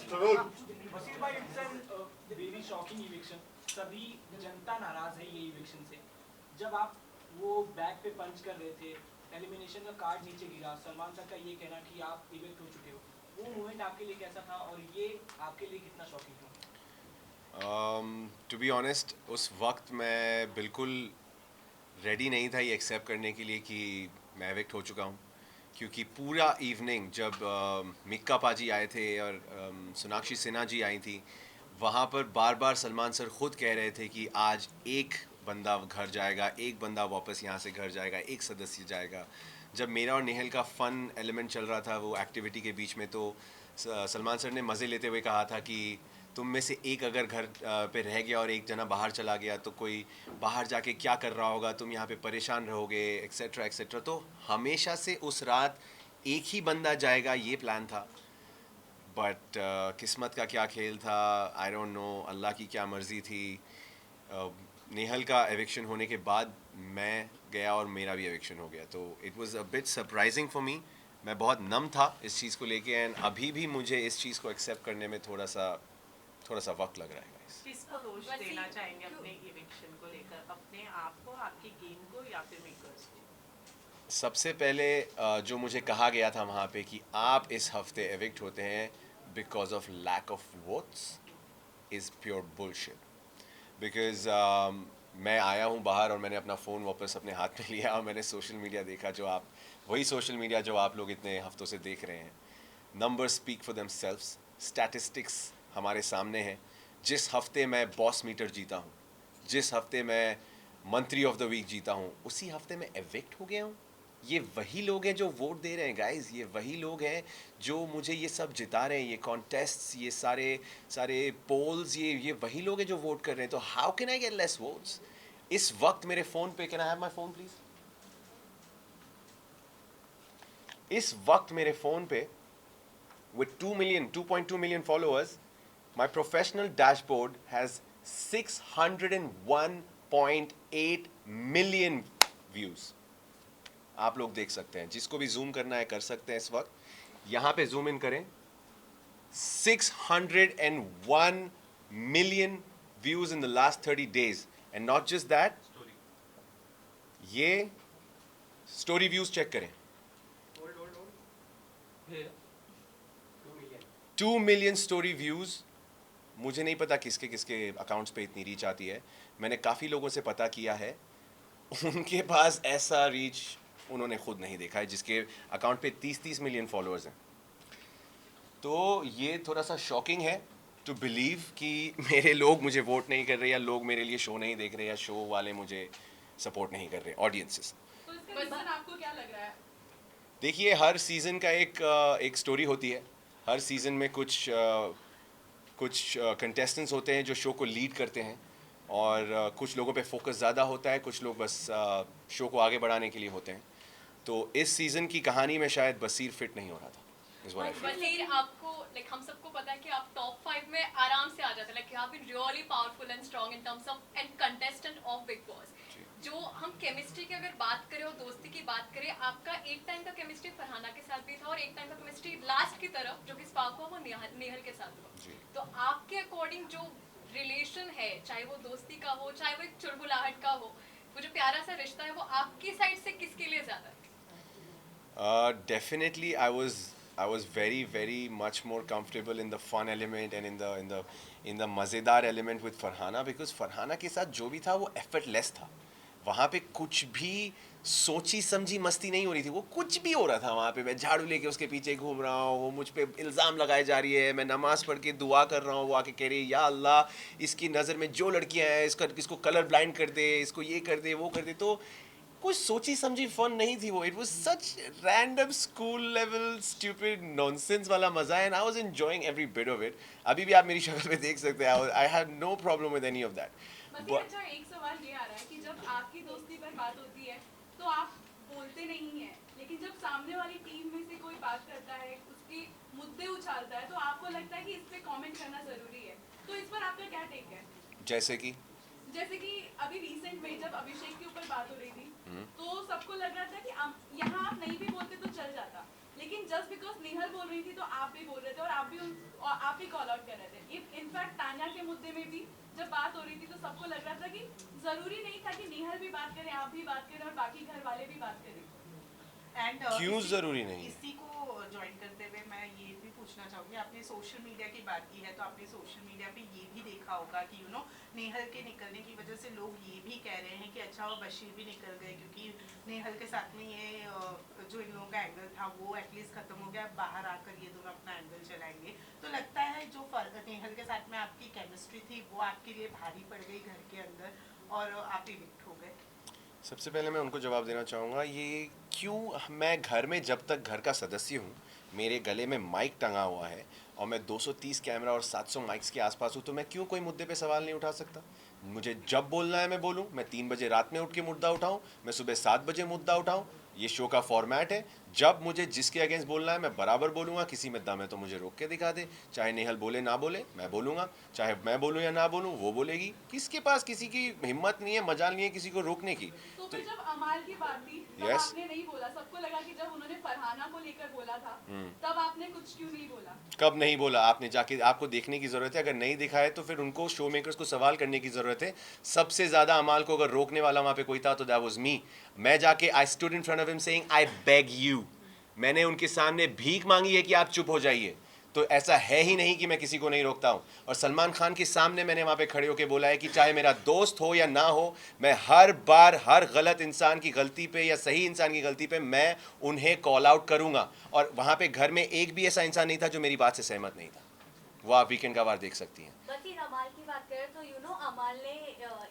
वसीर भाई, it's an very shocking eviction. सभी जनता नाराज है ये इविक्शन से. जब आप वो बैक पे पंच कर रहे थे, एलिमिनेशन का कार्ड नीचे गिरा, सलमान सर का ये कहना कि आप इविक्ट हो चुके हो, वो मोमेंट आपके लिए कैसा था और ये आपके लिए कितना शॉकिंग था? टू बी ऑनेस्ट, उस वक्त मैं बिल्कुल रेडी नहीं था ये एक्सेप्ट करने के लिए कि मैं एविक्ट हो चुका हूँ. क्योंकि पूरा इवनिंग जब मिक्का पाजी आए थे और सोनाक्षी सिन्हा जी आई थी, वहाँ पर बार बार सलमान सर ख़ुद कह रहे थे कि आज एक बंदा घर जाएगा, एक बंदा वापस यहाँ से घर जाएगा, एक सदस्य जाएगा. जब मेरा और नेहल का फ़न एलिमेंट चल रहा था वो एक्टिविटी के बीच में, तो सलमान सर ने मज़े लेते हुए कहा था कि तुम में से एक अगर घर पे रह गया और एक जना बाहर चला गया तो कोई बाहर जाके क्या कर रहा होगा, तुम यहाँ पे परेशान रहोगे, एक्सेट्रा एक्सेट्रा. तो हमेशा से उस रात एक ही बंदा जाएगा ये प्लान था. बट किस्मत का क्या खेल था, आई डोंट नो, अल्लाह की क्या मर्ज़ी थी. नेहल का एविक्शन होने के बाद मैं गया और मेरा भी एविक्शन हो गया. तो it was a bit surprising for me. मैं बहुत नम था इस चीज़ को लेके, एंड अभी भी मुझे इस चीज़ को एक्सेप्ट करने में थोड़ा सा वक्त लग रहा है. किसको दोष देना चाहेंगे अपने इविक्शन को लेकर? अपने आप को, आपकी गेम को, या फिर मेकर्स को? सबसे पहले जो मुझे कहा गया था वहाँ पे कि आप इस हफ्ते एविक्ट होते हैं because of lack of votes, is pure bullshit. Because मैं आया हूँ बाहर और मैंने अपना फ़ोन वापस अपने हाथ में लिया और मैंने सोशल मीडिया देखा, जो आप वही सोशल मीडिया जो आप लोग इतने हफ्तों से देख रहे हैं. Number speak for them selves. Statistics हमारे सामने हैं. जिस हफ्ते मैं बॉस मीटर जीता हूँ, जिस हफ्ते मैं मंत्री ऑफ द वीक जीता हूँ, उसी हफ्ते मैं एविक्ट हो गया हूँ. ये वही लोग हैं जो वोट दे रहे हैं गाइस. ये वही लोग हैं जो मुझे ये सब जिता रहे हैं, ये कॉन्टेस्ट्स, ये सारे सारे पोल्स, ये वही लोग हैं जो वोट कर रहे हैं. तो how can I get less votes? इस वक्त मेरे फ़ोन पे, can I have my phone please? इस वक्त मेरे फ़ोन पे with 2.2 million followers, my professional dashboard has 601.8 million views. आप लोग देख सकते हैं, जिसको भी जूम करना है कर सकते हैं. इस वक्त यहाँ पे जूम इन करें, 601 million views in the last 30 days. And not just that, ये स्टोरी व्यूज चेक करें. 2 million स्टोरी व्यूज़. मुझे नहीं पता किसके किसके अकाउंट्स पे इतनी रीच आती है. मैंने काफ़ी लोगों से पता किया है, उनके पास ऐसा रीच उन्होंने खुद नहीं देखा है, जिसके अकाउंट पे 30-30 मिलियन फॉलोअर्स हैं. तो ये थोड़ा सा शॉकिंग है टू बिलीव कि मेरे लोग मुझे वोट नहीं कर रहे, या लोग मेरे लिए शो नहीं देख रहे, या शो वाले मुझे सपोर्ट नहीं कर रहे, ऑडियंसेस. तो इसका रीजन आपको क्या लग रहा है? देखिए, हर सीज़न का एक स्टोरी होती है. हर सीज़न में कुछ कंटेस्टेंट्स होते हैं जो शो को लीड करते हैं, और कुछ लोगों पे फोकस ज़्यादा होता है, कुछ लोग बस शो को आगे बढ़ाने के लिए होते हैं. तो इस सीज़न की कहानी में शायद बसीर फिट नहीं हो रहा था. वसीर, आपको लाइक हम सबको पता है कि आप टॉप 5 में आराम से आ जाते हैं. Like you have been really powerful and strong in terms of and contestant of Bigg Boss. जो हम केमिस्ट्री की अगर बात करें और दोस्ती की बात करें, आपका एक टाइम का केमिस्ट्री फरहाना के साथ भी था और एक टाइम का केमिस्ट्री लास्ट की तरफ जो कि स्पार्क हुआ वो नेहल के साथ हुआ. तो आपके अकॉर्डिंग जो रिलेशन है, चाहे वो दोस्ती का हो, चाहे वो एक चुलबुलाहट का हो, वो जो प्यारा सा रिश्ता है, वो आपकी साइड से किसके लिए ज्यादा है? Definitely, I was very much more comfortable in the fun element and in the मज़ेदार element with Farhana, because Farhana के साथ जो भी था वो effortless था. वहाँ पे कुछ भी सोची समझी मस्ती नहीं हो रही थी, वो कुछ भी हो रहा था वहाँ पे. मैं झाड़ू लेके उसके पीछे घूम रहा हूँ, वो मुझ पे इल्ज़ाम लगाए जा रही है, मैं नमाज पढ़ के दुआ कर रहा हूँ, वो आके कह रही है या अल्लाह, इसकी नज़र में जो लड़कियाँ हैं इसको कलर ब्लाइंड कर दे, इसको ये कर दे, वो कर दे. तो कुछ सोची समझी फन नहीं थी वो. It was such random school level stupid nonsense वाला मजा है, and I was enjoying every bit of it. अभी भी आप मेरी शक्ल पे देख सकते हैं, I have no problem with any of that. अच्छा, एक सवाल ये आ रहा है कि जब आपकी दोस्ती पर बात होती है तो आप बोलते नहीं हैं, लेकिन जब सामने वाली टीम में से कोई बात करता है, उसके मुद्दे उछालता है, तो आपको लगता है कि इस पे कमेंट करना जरूरी है. तो इस पर आपका क्या टेक है? जैसे कि अभी रिसेंट में जब अभिषेक के ऊपर बात हो रही थी, तो सबको लग रहा था कि यहाँ आप नहीं भी बोलते तो चल जाता, लेकिन जस्ट बिकॉज नेहल बोल रही थी तो आप भी बोल रहे थे, और आप भी ही कॉल आउट कर रहे थे। इनफैक्ट तान्या के मुद्दे में भी जब बात हो रही थी तो सबको लग रहा था कि जरूरी नहीं था कि नेहल भी बात करें, आप भी बात करें और बाकी घर वाले भी बात करें। एंड क्यों जरूरी नहीं? इसी को ज्वाइन करते हुए मैं ये भी पूछना चाहूँगी, आपने सोशल मीडिया की बात की है तो आपने सोशल मीडिया पे ये भी देखा होगा कि नेहल के निकलने की वजह से लोग ये भी कह रहे हैं कि अच्छा वो बशीर भी निकल गए, क्योंकि नेहल के साथ में ये जो इन लोगों का एंगल था वो एटलीस्ट खत्म हो गया, अब बाहर आकर ये दोनों अपना एंगल चलाएंगे। तो लगता है जो नेहल के साथ में आपकी केमिस्ट्री थी वो आपके लिए भारी पड़ गई घर के अंदर और आप इविक्ट हो गए। सबसे पहले मैं उनको जवाब देना चाहूँगा, ये क्यों, मैं घर में जब तक घर का सदस्य हूँ, मेरे गले में माइक टंगा हुआ है और मैं 230 कैमरा और 700 माइक्स के आसपास हूँ, तो मैं क्यों कोई मुद्दे पे सवाल नहीं उठा सकता? मुझे जब बोलना है मैं बोलूँ, मैं 3 बजे रात में उठ के मुद्दा उठाऊँ, मैं सुबह 7 बजे मुद्दा उठाऊँ, ये शो का फॉर्मेट है। जब मुझे जिसके अगेंस्ट बोलना है मैं बराबर बोलूँगा, किसी में दम है तो मुझे रोक के दिखा दे, चाहे नेहल बोले ना बोले मैं बोलूँगा, चाहे मैं बोलूँ या ना बोलूँ वो बोलेगी। किसके पास किसी की हिम्मत नहीं है, मजाल नहीं है किसी को रोकने की। तो फिर जब अमाल की बात थी तब Yes. आपने नहीं बोला, सबको लगा कि जब उन्होंने फरहाना को लेकर बोला था तब आपने कुछ क्यों नहीं बोला? कब नहीं बोला? आपने जाके, आपको देखने की ज़रूरत है, अगर नहीं दिखा है तो फिर उनको, शो मेकर्स को सवाल करने की ज़रूरत है। सबसे ज़्यादा अमाल को अगर रोकने वाला वहाँ पे कोई था तो दैट वाज मी। मैं जाके I stood in front of him saying I beg you, मैंने उनके सामने भीख मांगी है कि आप चुप हो जाइए। तो ऐसा है ही नहीं कि मैं किसी को नहीं रोकता हूँ। और सलमान खान के सामने मैंने वहाँ पे खड़े होकर बोला है कि चाहे मेरा दोस्त हो या ना हो, मैं हर बार हर गलत इंसान की गलती पे या सही इंसान की गलती पे मैं उन्हें कॉल आउट करूँगा। और वहाँ पे घर में एक भी ऐसा इंसान नहीं था जो मेरी बात से सहमत नहीं था। वो आप वीकेंड का वार देख सकती हैं। बसीर, अमाल की बात करें तो अमाल ने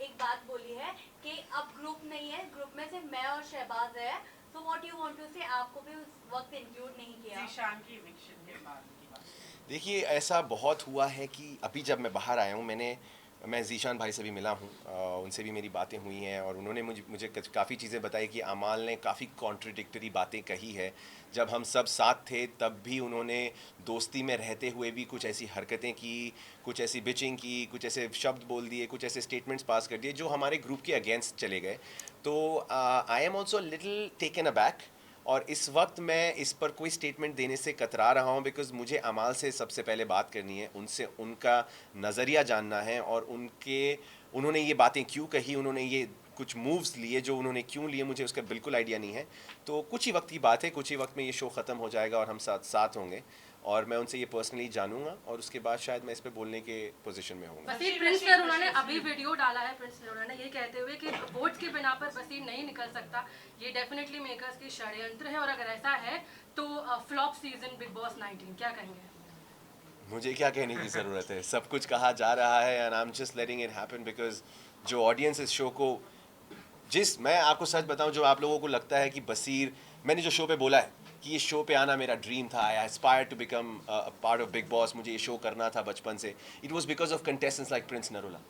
एक बात बोली है कि अब ग्रुप नहीं है, ग्रुप में सिर्फ मैं और शहबाज है, तो व्हाट यू वांट टू से, आपको भी उस वक्त इंक्लूड नहीं किया। ज़ीशान की इविक्शन के बाद की बात। देखिए, ऐसा बहुत हुआ है कि अभी जब मैं बाहर आया हूँ, मैं ज़ीशान भाई से भी मिला हूँ, उनसे भी मेरी बातें हुई हैं और उन्होंने मुझे काफ़ी चीज़ें बताई कि अमाल ने काफ़ी कॉन्ट्रडिक्टरी बातें कही है। जब हम सब साथ थे तब भी उन्होंने दोस्ती में रहते हुए भी कुछ ऐसी हरकतें की, कुछ ऐसी बिचिंग की, कुछ ऐसे शब्द बोल दिए, कुछ ऐसे स्टेटमेंट्स पास कर दिए जो हमारे ग्रुप के अगेंस्ट चले गए। तो I am also little taken aback और इस वक्त मैं इस पर कोई स्टेटमेंट देने से कतरा रहा हूँ, बिकॉज़ मुझे अमाल से सबसे पहले बात करनी है, उनसे उनका नज़रिया जानना है और उन्होंने ये बातें क्यों कही, उन्होंने ये कुछ मूव्स लिए जो उन्होंने क्यों लिए, मुझे उसका बिल्कुल आइडिया नहीं है। तो कुछ ही वक्त की बात है, कुछ ही वक्त में ये शो ख़त्म हो जाएगा और हम साथ होंगे और मैं उनसे ये पर्सनली जानूंगा और उसके बाद शायद मैं इस पे बोलने के पोजीशन में होऊंगा। बसीर, प्रिंस नरूला ने अभी वीडियो डाला है, प्रिंस नरूला ने ये कहते हुए कि वोट्स के बिना पर बसीर नहीं निकल सकता, ये डेफिनेटली मेकर्स की षड्यंत्र है और अगर ऐसा है तो फ्लॉप सीजन बिग बॉस 19, क्या कहेंगे? मुझे क्या कहने की ज़रूरत है, सब कुछ कहा जा रहा है and I am just letting it happen because जो ऑडियंस इस शो को, मैं आपको सच बताऊं, जो आप लोगों को लगता है कि बसीर, मैंने जो शो पे बोला है कि ये शो पे आना मेरा ड्रीम था, I aspire to become part of Bigg Boss, मुझे ये शो करना था बचपन से, it was because of contestants like Prince Narula.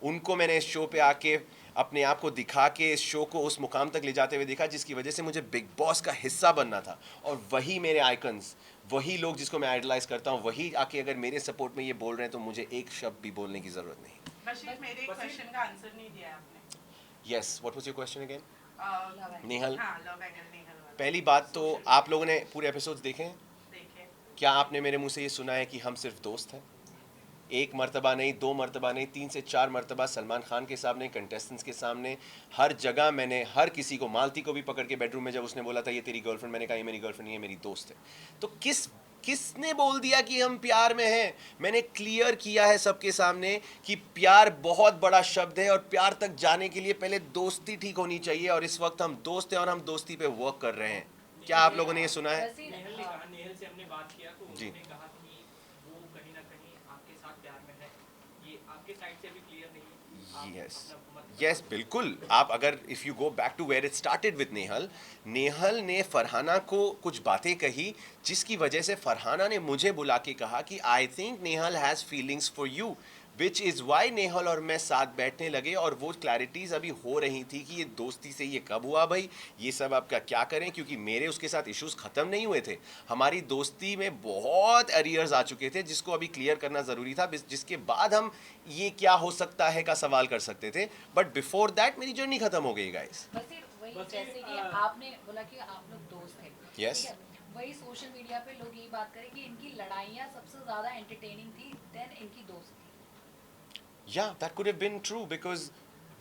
उनको मैंने इस शो पे आके अपने आप को दिखा के इस शो को उस मुकाम तक ले जाते हुए देखा जिसकी वजह से मुझे बिग बॉस का हिस्सा बनना था। और वही मेरे आइकन्स, वही लोग जिसको मैं आइडलाइज करता हूँ, वही आके अगर मेरे सपोर्ट में ये बोल रहे हैं तो मुझे एक शब्द भी बोलने की ज़रूरत नहीं। बशीर, मेरे क्वेश्चन का आंसर नहीं दिया आपने। Yes, what was your question again? Nehal. Nehal, हाँ, लव एंगल नेहल वाला। पहली बात तो आप लोगों ने पूरे एपिसोड्स देखे हैं? देखे। क्या आपने मेरे मुंह से ये सुना है कि हम सिर्फ दोस्त हैं? एक मर्तबा नहीं, 2 मर्तबा नहीं, 3 से 4 मर्तबा सलमान खान के सामने, कंटेस्टेंट्स के सामने, हर जगह मैंने हर किसी को, मालती को भी पकड़ के बेडरूम में जब उसने बोला था ये तेरी गर्लफ्रेंड, मैंने कहा ये मेरी गर्लफ्रेंड नहीं है, मेरी दोस्त है। तो किसने बोल दिया कि हम प्यार में हैं? मैंने क्लियर किया है सबके सामने कि प्यार बहुत बड़ा शब्द है और प्यार तक जाने के लिए पहले दोस्ती ठीक होनी चाहिए और इस वक्त हम दोस्त हैं और हम दोस्ती पे वर्क कर रहे हैं। क्या आप लोगों ने ये सुना है? नेहल ने कहा, नेहल से हमने बात किया तो जी। उन्होंने कहा कि वो कहीं ना कहीं आपके साथ प्यार में है, ये आपके साइड से अभी क्लियर नहीं है। आप यस अपना मत यस, बिल्कुल। आप अगर if you go back to where it started with Nehal ने फरहाना को कुछ बातें कही जिसकी वजह से फरहाना ने मुझे बुला के कहा कि I think Nehal has feelings for you, which is why Nehal और मैं साथ बैठने लगे और वो क्लैरिटीज़ अभी हो रही थी कि ये दोस्ती से ये कब हुआ भाई, ये सब आपका क्या करें, क्योंकि मेरे उसके साथ इश्यूज़ ख़त्म नहीं हुए थे, हमारी दोस्ती में बहुत एरियर्स आ चुके थे जिसको अभी क्लियर करना ज़रूरी था, जिसके बाद हम ये क्या हो सकता है का सवाल कर सकते थे, बट बिफोर दैट मेरी जर्नी ख़त्म हो गई गाइस। बसीर, वही बसीर, जैसे कि आपने बोला कि आप लोग दोस्त हैं, Yes. ठीक है? वही सोशल मीडिया पे लोग यही बात करें कि इनकी लड़ाइयाँ सबसे ज़्यादा एंटरटेनिंग थी देन इनकी दोस्ती। या that could have been true because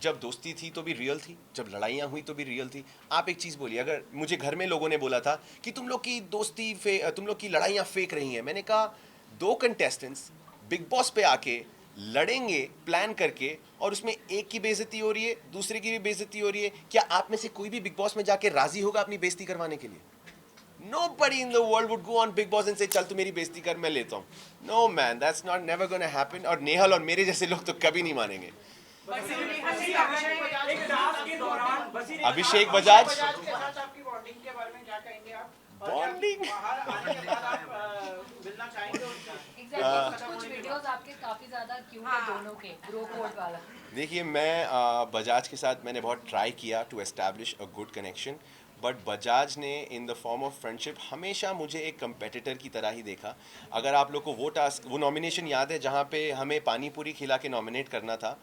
जब दोस्ती थी तो भी रियल थी, जब लड़ाइयाँ हुई तो भी रियल थी। आप एक चीज़ बोलिए, अगर मुझे घर में लोगों ने बोला था कि तुम लोग की दोस्ती तुम लोग की लड़ाइयाँ फेक रही हैं, मैंने कहा 2 कंटेस्टेंट्स बिग बॉस पे आके लड़ेंगे प्लान करके और उसमें एक की बेइज्जती हो रही है, दूसरे की भी बेइज्जती हो रही है, क्या आप में से कोई भी बिग बॉस में जाके राजी होगा अपनी बेइज्जती करवाने के लिए? Nobody in the world would go on Big Boss and say चल तू मेरी बेइज्जती कर, मैं लेता हूँ। No man, that's not never gonna happen। और नेहल और मेरे जैसे लोग तो कभी नहीं मानेंगे। अभिषेक बजाज आपकी बॉन्डिंग के बारे में क्या कहेंगे आप? बॉन्डिंग एग्जैक्टली, कुछ वीडियोस आपके काफी ज्यादा क्यूट है दोनों के, ब्रो कोड वाला। देखिए, मैं बजाज के साथ मैंने बहुत ट्राई किया to establish a good connection, but Bajaj ने in the form of friendship हमेशा मुझे एक कंपेटिटर की तरह ही देखा। अगर आप लोग को वो नॉमिनेशन याद है जहाँ पे हमें पानी पूरी खिला के नॉमिनेट करना था,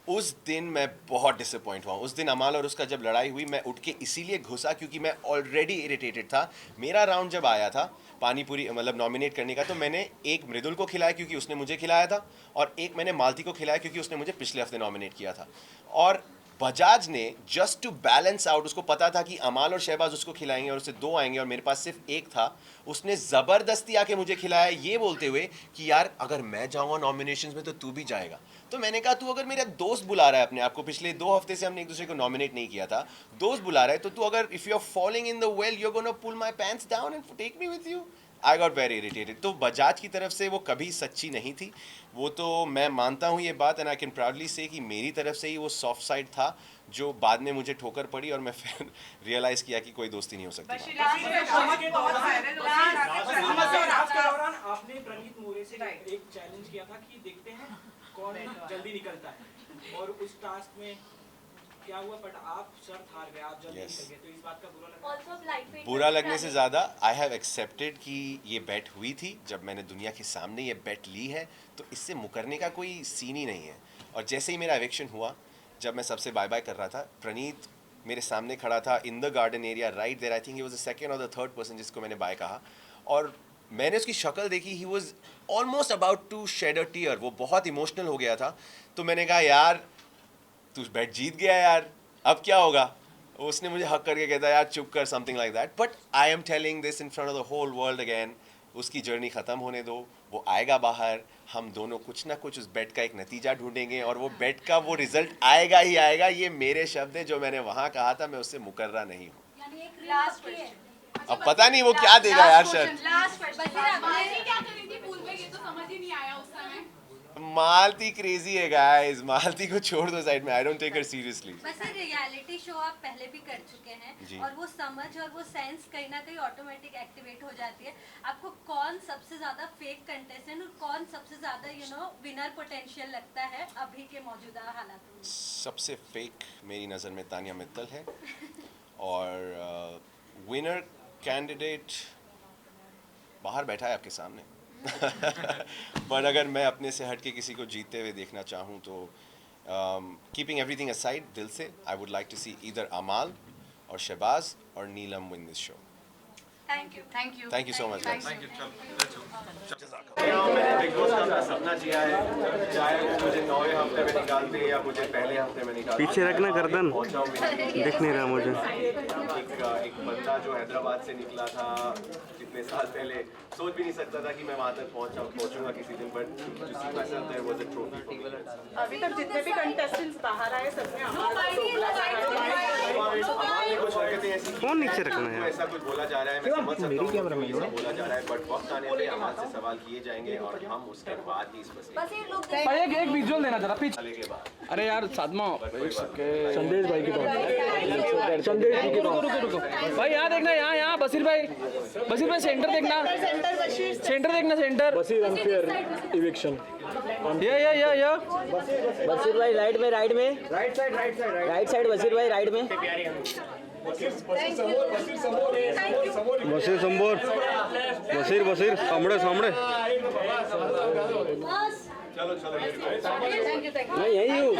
उस दिन मैं बहुत डिसअपॉइंट हुआ। उस दिन अमाल और उसका जब लड़ाई हुई, मैं उठ के इसीलिए घुसा क्योंकि मैं ऑलरेडी इरिटेटेड था। मेरा राउंड जब आया था पानी पूरी मतलब नॉमिनेट करने का, तो मैंने एक मृदुल को खिलाया क्योंकि उसने मुझे खिलाया था, और एक मैंने मालती को खिलाया क्योंकि उसने मुझे पिछले हफ्ते नॉमिनेट किया था। और बजाज ने जस्ट टू बैलेंस आउट, उसको पता था कि अमाल और शहबाज उसको खिलाएंगे और उससे 2 आएंगे और मेरे पास सिर्फ एक था, उसने ज़बरदस्ती आके मुझे खिलाया ये बोलते हुए कि यार अगर मैं जाऊँगा नॉमिनेशंस में तो तू भी जाएगा। तो मैंने कहा तू अगर मेरा दोस्त बुला रहा है अपने आप को, पिछले 2 हफ्ते से हमने एक दूसरे को नॉमिनेट नहीं किया था, दोस्त बुला रहा है, तो तू अगर if you are following in the well you are gonna pull my pants down and take me with you. I got very irritated. तो बजाज की तरफ से वो कभी सच्ची नहीं थी, वो तो मैं मानता हूँ ये बात, एंड आई कैन प्राउडली से कि मेरी तरफ से ही वो सॉफ्ट साइड था जो बाद में मुझे ठोकर पड़ी और मैं फिर रियलाइज़ किया कि कोई दोस्ती नहीं हो सकती। आपने प्रणीत मोरे से एक चैलेंज किया था कि देखते हैं कौन जल्दी निकलता है, और उस टास्क में क्या हुआ, बट आप शर्त हार गए, आप जल्दी निकल गए, तो इस बात का बुरा लगा? बुरा लगने से ज़्यादा आई हैव एक्सेप्टेड कि ये बेट हुई थी। जब मैंने दुनिया के सामने ये बेट ली है तो इससे मुकरने का कोई सीन ही नहीं है। और जैसे ही मेरा एविक्शन हुआ, जब मैं सबसे बाय बाय कर रहा था, प्रणीत मेरे सामने खड़ा था in the garden area right there. I think he was the second और द थर्ड पर्सन जिसको मैंने बाय कहा, और मैंने उसकी शक्ल देखी, he was almost about to shed a tear, वो बहुत इमोशनल हो गया था। तो मैंने कहा यार तू बेट जीत गया यार, अब क्या होगा? उसने मुझे हक करके कहता यार चुप कर, something like that. But I am telling this in front of the whole world again, उसकी जर्नी ख़त्म होने दो, वो आएगा बाहर, हम दोनों कुछ ना कुछ उस बेट का एक नतीजा ढूंढेंगे और वो बेट का वो रिजल्ट आएगा ही आएगा। ये मेरे शब्द हैं जो मैंने वहाँ कहा था, मैं उससे मुकर्रा नहीं हूँ। अब पता नहीं वो क्या देगा यार शर्त। क्या करी थी पूल में, ये तो समझ ही नहीं आया उस समय। मालती क्रेजी है गाइस, मालती को छोड़ दो साइड में, I don't take her seriously. बस ये रियलिटी शो आप पहले भी कर चुके हैं और वो समझ और वो सेंस कहीं ना कहीं ऑटोमेटिक एक्टिवेट हो जाती है। आपको कौन सबसे ज्यादा फेक कंटेस्टेंट और कौन सबसे ज्यादा विनर पोटेंशियल लगता है अभी के मौजूदा हालात में? सबसे फेक मेरी नज़र में तानिया मित्तल है, और विनर कैंडिडेट बाहर बैठा है आपके सामने। पर अगर मैं अपने से हट के किसी को जीतते हुए देखना चाहूँ तो कीपिंग एवरीथिंग असाइड, दिल से I would like to see either Amaal और शहबाज और Neelam win this show. Thank you so much. Thank you. मैंने बिग बॉस का अपना सपना जिया है, चाहे वो मुझे 9वें हफ्ते में निकालते या मुझे पहले हफ्ते में निकालते। पीछे रखना गर्दन, दिख नहीं रहा मुझे। एक बंदा जो हैदराबाद से निकला था कितने साल पहले, सोच भी नहीं सकता था कि मैं वहाँ तक पहुँचूंगा किसी दिन, but to see myself there was a trophy for me. अभी तक जितने भी कंटेस्टेंट्स बाहर आए सबने हमारा कुछ हरकतें ऐसी फोन नीचे रखना है, ऐसा कुछ बोला जा रहा है, मैं समझ सकता हूँ कि बोला जा रहा है, बट वक्त आने पे अमाल से सवाल किए जाएंगे और हम उसके बाद ही इस पर भाई एक विजुअल देना जरा पीछे के बाद। अरे यार साधमा संदेश भाई की बात, संदेश जी की बात। रुको भाई, यहाँ देखना, यहाँ बशीर भाई सेंटर देखना, सेंटर देखना, सेंटर बशीर अनफेयर इविक्शन। या बशीर भाई राइट में राइट साइड बशीर भाई राइट में। बशीर सामने चलो थैंक यू मैं यही हूँ।